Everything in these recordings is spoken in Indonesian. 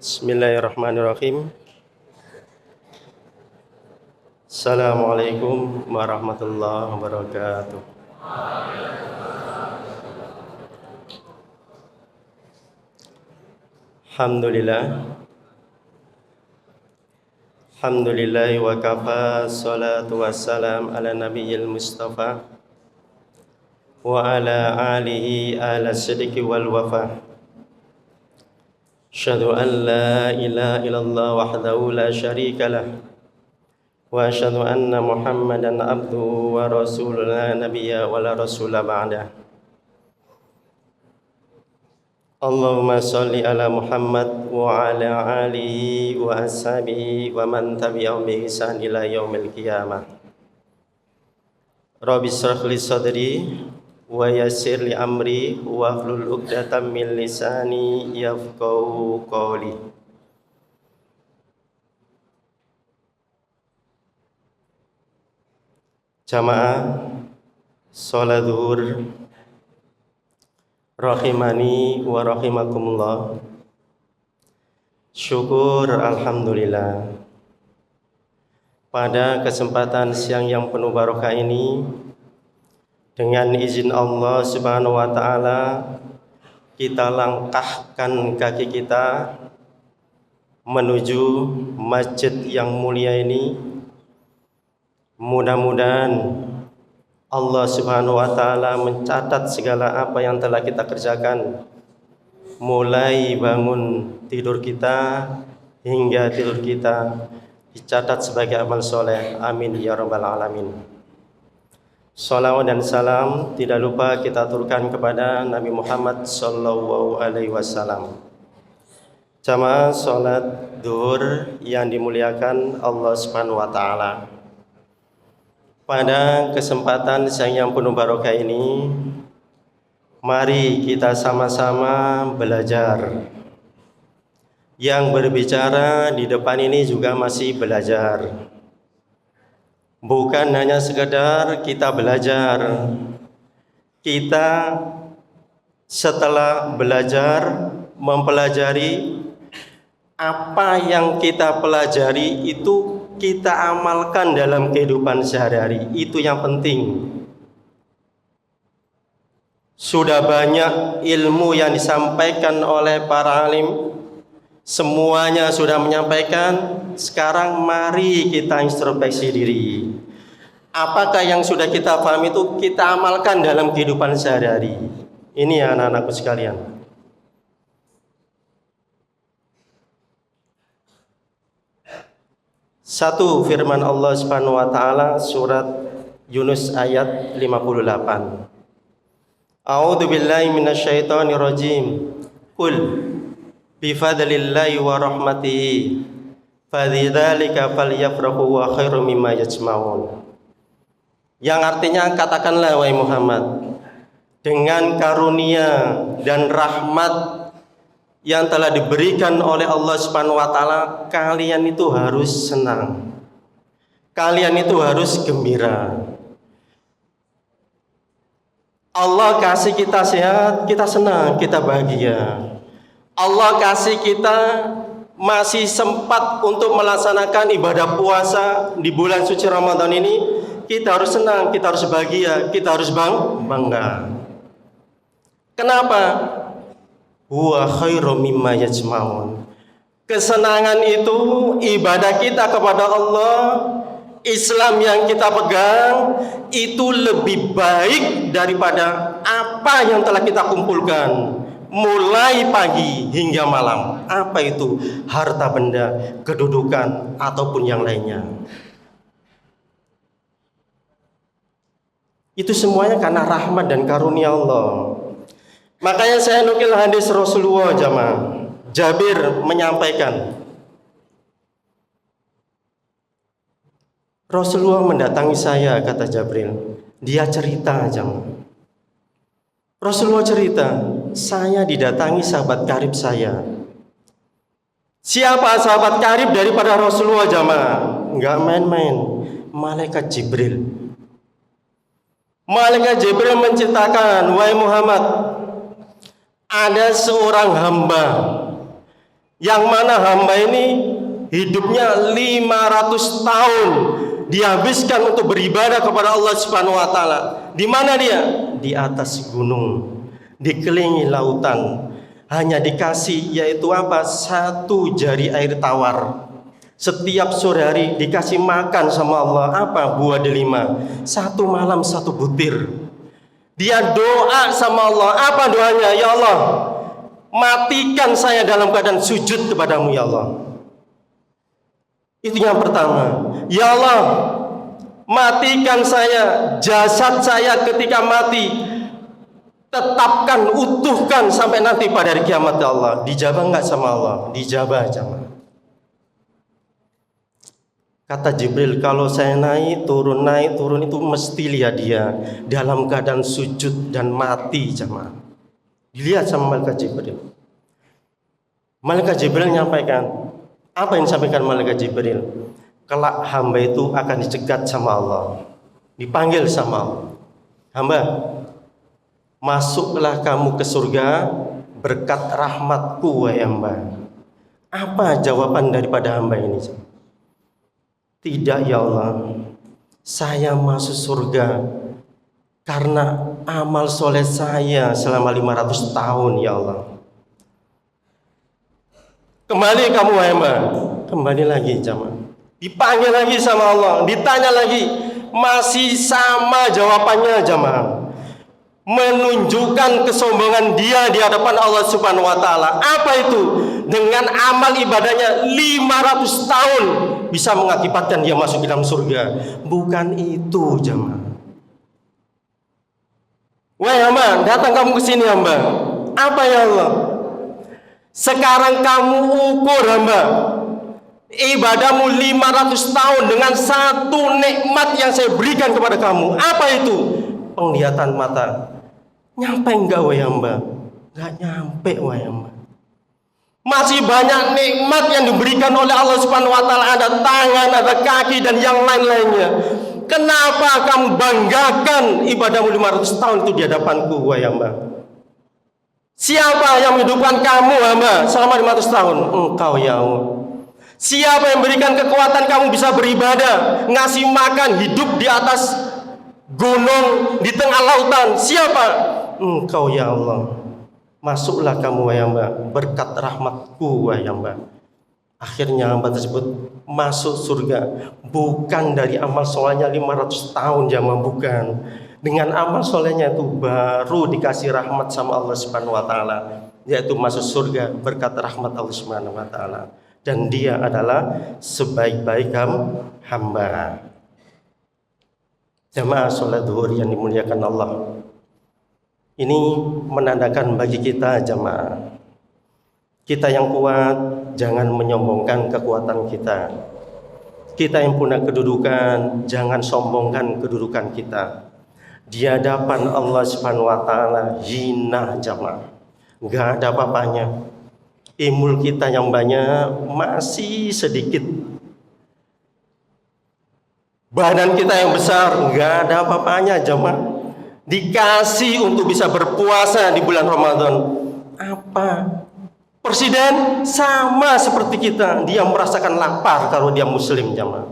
Bismillahirrahmanirrahim. Assalamualaikum warahmatullahi wabarakatuh. Alhamdulillah. Alhamdulillahi wa kafa, salatu wassalam ala nabiyil mustafa wa ala alihi ala sidqi wal wafa. Asyhadu an la ilaha illallah wahdahu la syarika lah wa asyhadu anna Muhammadan abduhu wa rasuluhu la nabiyya wa la rasula ba'dah. Allahumma sholli ala Muhammad wa ala alihi wa ashabihi wa man tabi'ahum bi ihsan ila yaumil qiyamah. Rabbi shrah li sadri wa yassir li amri wa hlul 'uqdatam min lisani yafqahu qawli. Jamaah salat zuhur rahimani wa rahimakumullah. Syukur alhamdulillah, pada kesempatan siang yang penuh barokah ini, dengan izin Allah Subhanahu wa taala, kita langkahkan kaki kita menuju masjid yang mulia ini. Mudah-mudahan Allah Subhanahu wa taala mencatat segala apa yang telah kita kerjakan, mulai bangun tidur kita hingga tidur kita, dicatat sebagai amal soleh. Amin ya rabbal alamin. Salawat dan salam tidak lupa kita aturkan kepada Nabi Muhammad sallallahu alaihi wasallam. Jamaah salat zuhur yang dimuliakan Allah Subhanahu wa taala. Pada kesempatan siang yang penuh barokah ini, mari kita sama-sama belajar. Yang berbicara di depan ini juga masih belajar. Bukan hanya sekedar kita belajar, kita setelah belajar, mempelajari, apa yang kita pelajari itu kita amalkan dalam kehidupan sehari-hari. Itu yang penting. Sudah banyak ilmu yang disampaikan oleh para alim, semuanya sudah menyampaikan. Sekarang mari kita introspeksi diri. Apakah yang sudah kita pahami itu kita amalkan dalam kehidupan sehari-hari? Ini ya anak-anakku sekalian. Satu, firman Allah Subhanahu wa taala surat Yunus ayat 58. A'udzu billahi minasyaitonir rajim. Qul bifadlillahi wa rahmatihi fadzalika falyafrahu wa khairum mimma yajma'un. Yang artinya, katakanlah wahai Muhammad, dengan karunia dan rahmat yang telah diberikan oleh Allah Subhanahu wa taala, kalian itu harus senang. Kalian itu harus gembira. Allah kasih kita sehat, kita senang, kita bahagia. Allah kasih kita masih sempat untuk melaksanakan ibadah puasa di bulan suci Ramadan ini, kita harus senang, kita harus bahagia, kita harus bangga. Kenapa? Huwa khairum mimma yajma'un. Kesenangan itu, ibadah kita kepada Allah, Islam yang kita pegang, itu lebih baik daripada apa yang telah kita kumpulkan mulai pagi hingga malam. Apa itu? Harta benda, kedudukan, ataupun yang lainnya. Itu semuanya karena rahmat dan karunia Allah. Makanya saya nukil hadis Rasulullah, jamaah. Jabir menyampaikan, Rasulullah mendatangi saya, kata Jabril. Dia cerita, jamaah. Rasulullah cerita, saya didatangi sahabat karib saya. Siapa sahabat karib daripada Rasulullah, jamaah? Enggak main-main. Malaikat Jibril. Malaikat Jibril menceritakan, wahai Muhammad, ada seorang hamba Yang mana hamba ini hidupnya 500 tahun dihabiskan untuk beribadah kepada Allah Subhanahu wa taala. Di mana dia? Di atas gunung, dikelilingi lautan. Hanya dikasih yaitu apa? 1 jari air tawar. Setiap sore hari dikasih makan sama Allah apa? Buah delima. 1 malam 1 butir. Dia doa sama Allah. Apa doanya? Ya Allah, matikan saya dalam keadaan sujud kepadamu ya Allah. Itu yang pertama. Ya Allah, matikan saya, jasad saya ketika mati tetapkan, utuhkan sampai nanti pada hari kiamat ya Allah. Dijabah enggak sama Allah? Dijabah jamaah. Kata Jibril, kalau saya naik turun itu mesti lihat dia dalam keadaan sujud dan mati jamaah. Dilihat sama malaikat Jibril. Malaikat Jibril menyampaikan, apa yang disampaikan malaikat Jibril? Kelak hamba itu akan dicegat sama Allah, dipanggil sama Allah. Hamba, masuklah kamu ke surga berkat rahmatku wahai hamba. Apa jawaban daripada hamba ini? Tidak ya Allah, saya masuk surga karena amal soleh saya selama 500 tahun ya Allah. Kembali kamu wahai hamba, kembali lagi jamaah. Dipanggil lagi sama Allah, ditanya lagi, masih sama jawabannya jamaah. Menunjukkan kesombongan dia di hadapan Allah Subhanahu wa taala. Apa itu? Dengan amal ibadahnya 500 tahun bisa mengakibatkan dia masuk ke dalam surga. Bukan itu jamaah. Wahai hamba, datang kamu ke sini hamba. Apa ya Allah? Sekarang kamu ukur hamba ibadahmu 500 tahun dengan 1 nikmat yang saya berikan kepada kamu. Apa itu? Penglihatan mata. Nyampe enggak wahai hamba? Enggak nyampe wahai hamba. Masih banyak nikmat yang diberikan oleh Allah Subhanahu wa taala, ada tangan, ada kaki dan yang lain-lainnya. Kenapa kamu banggakan ibadahmu 500 tahun itu di hadapanku wahai hamba? Siapa yang menghidupkan kamu hamba selama 500 tahun? Engkau ya Allah. Siapa yang berikan kekuatan kamu bisa beribadah, ngasih makan, hidup di atas gunung, di tengah lautan? Siapa? Engkau ya Allah. Masuklah kamu wahai hamba berkat rahmatku wahai hamba. Akhirnya hamba tersebut masuk surga bukan dari amal solehnya 500 tahun jamaah, bukan. Dengan amal solehnya itu baru dikasih rahmat sama Allah Subhanahu wa taala, yaitu masuk surga berkat rahmat Allah Subhanahu wa taala. Dan dia adalah sebaik-baik hamba. Jamaah sholat zuhur yang dimuliakan Allah, ini menandakan bagi kita jamaah, kita yang kuat jangan menyombongkan kekuatan kita. Kita yang punya kedudukan jangan sombongkan kedudukan kita. Di hadapan Allah Subhanahu wa taala hina jamaah, enggak ada apa-apanya. Ilmu kita yang banyak masih sedikit, badan kita yang besar enggak ada apa-apanya jamaah. Dikasih untuk bisa berpuasa di bulan Ramadan. Apa? Presiden sama seperti kita, dia merasakan lapar kalau dia muslim jamaah,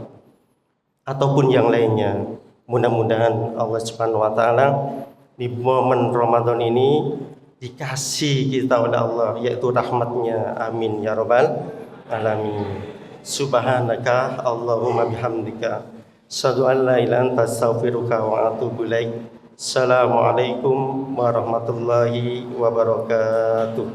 ataupun yang lainnya. Mudah-mudahan Allah Subhanahu wa taala di momen Ramadan ini dikasih kita oleh Allah yaitu rahmatnya. Amin ya rabbal alamin. Subhanaka Allahumma bihamdika asyhadu an la ilaha illa anta astaghfiruka wa atubu ilaik. Assalamualaikum warahmatullahi wabarakatuh.